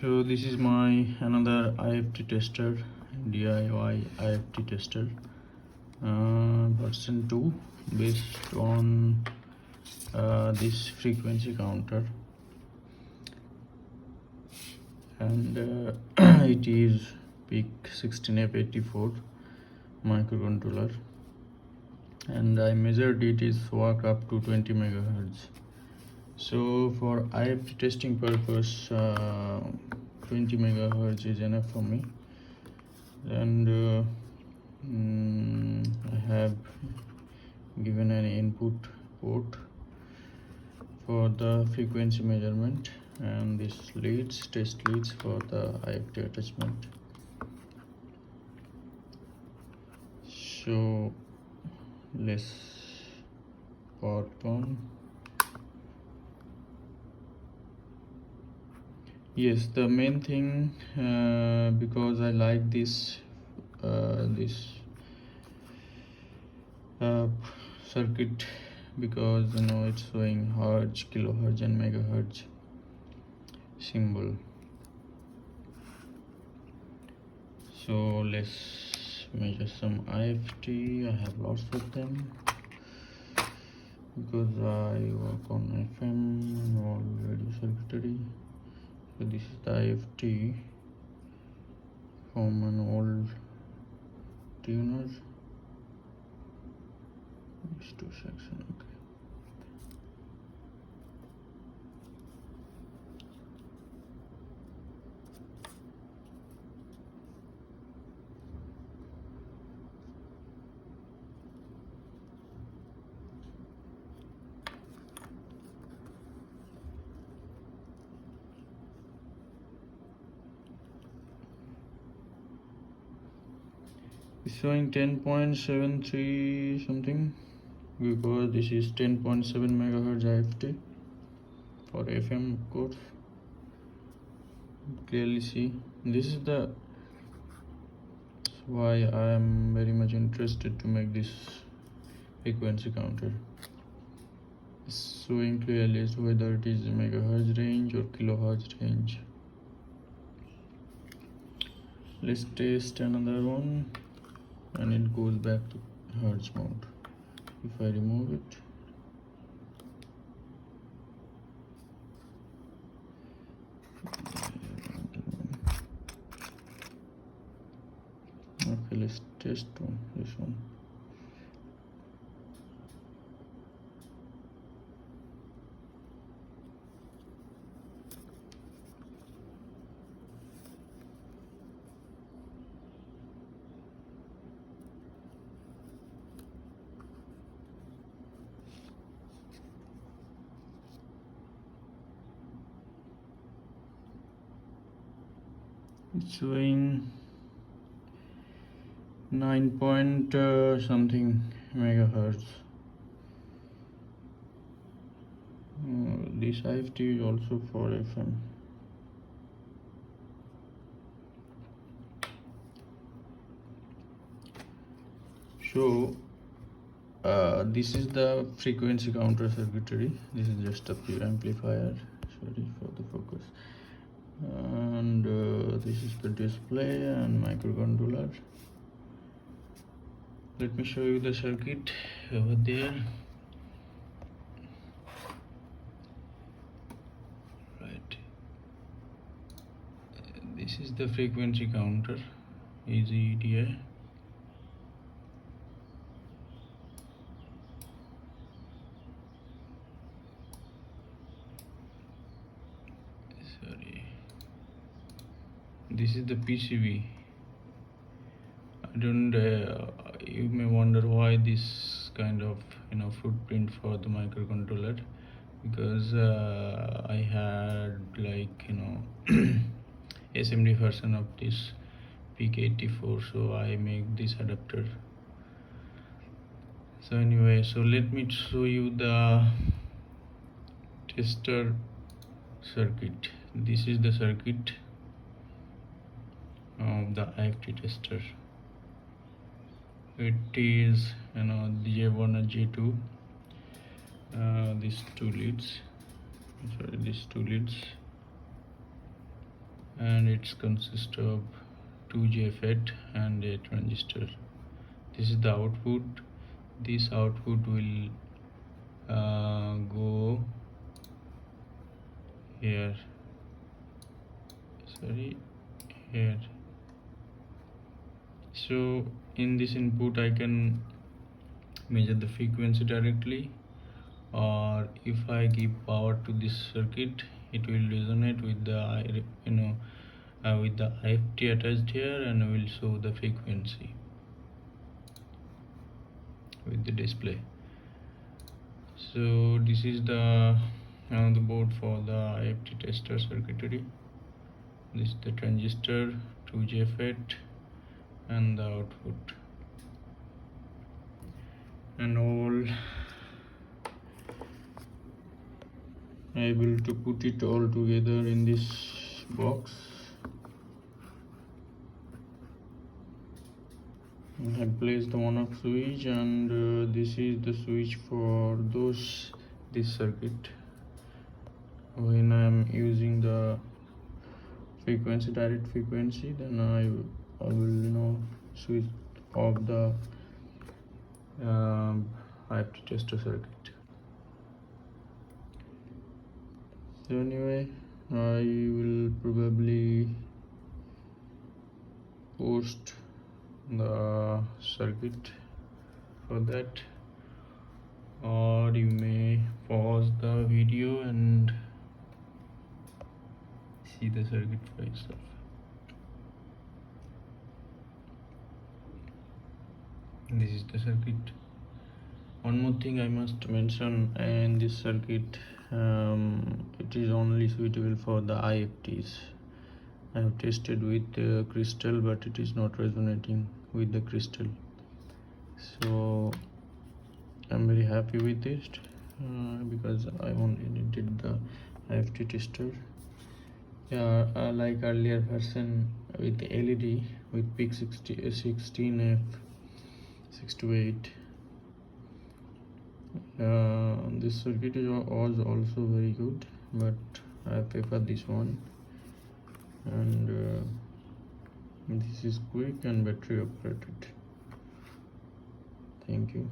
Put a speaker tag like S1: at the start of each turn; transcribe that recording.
S1: So this is my another IFT tester, DIY IFT tester, version 2, based on this frequency counter, and it is PIC 16F84 microcontroller, and I measured it is work up to 20 megahertz. So for IFT testing purpose, 20 megahertz is enough for me, and I have given an input port for the frequency measurement, and this test leads for the IFT attachment. So let's power on. Yes, the main thing, because I like this circuit, because it's showing hertz, kilohertz and megahertz symbol. So let's measure some IFT. I have lots of them because I work on FM and all radio circuitry. So this is the IFT from an old tuner. These two section, okay. It's showing 10.73 something, because this is 10.7 megahertz IFT for FM, of course. Clearly see, this is the why I am very much interested to make this frequency counter. It's showing clearly whether it is megahertz range or kilohertz range. Let's test another one, and it goes back to hertz mode. If I remove it, okay, let's test this one. It's showing 9 point something megahertz. This IFT is also for FM. So this is the frequency counter circuitry. This is just a pure amplifier. Sorry for the focus. And this is the display and microcontroller. Let me show you the circuit over there. Right, this is the frequency counter, easy EDI. Sorry, this is the PCB. I don't you may wonder why this kind of footprint for the microcontroller, because I had SMD version of this PIC 84, so I make this adapter. So anyway, so let me show you the tester circuit. This is the circuit of the IFT tester. It is J1 and J2, these two leads, and it's consists of 2 JFET and a transistor. This is the output. This output will go here, sorry, here. So in this input I can measure the frequency directly, or if I give power to this circuit, it will resonate with the with the IFT attached here, and will show the frequency with the display. So this is the board for the IFT tester circuitry. This is the transistor, 2 JFET, and the output, and all able to put it all together in this box. I place the on-off switch, and this is the switch for this circuit. When I am using the frequency, direct frequency, then I will switch off the IFT tester circuit. So anyway, I will probably post the circuit for that, or you may pause the video and see the circuit for yourself. This is the circuit. One more thing I must mention, in this circuit, it is only suitable for the IFTs. I have tested with crystal, but it is not resonating with the crystal. So I'm very happy with it because I only needed the IFT tester. Yeah, like earlier version with LED with PIC 16F 628. This circuit was also very good, but I prefer this one, and this is quick and battery operated. Thank you.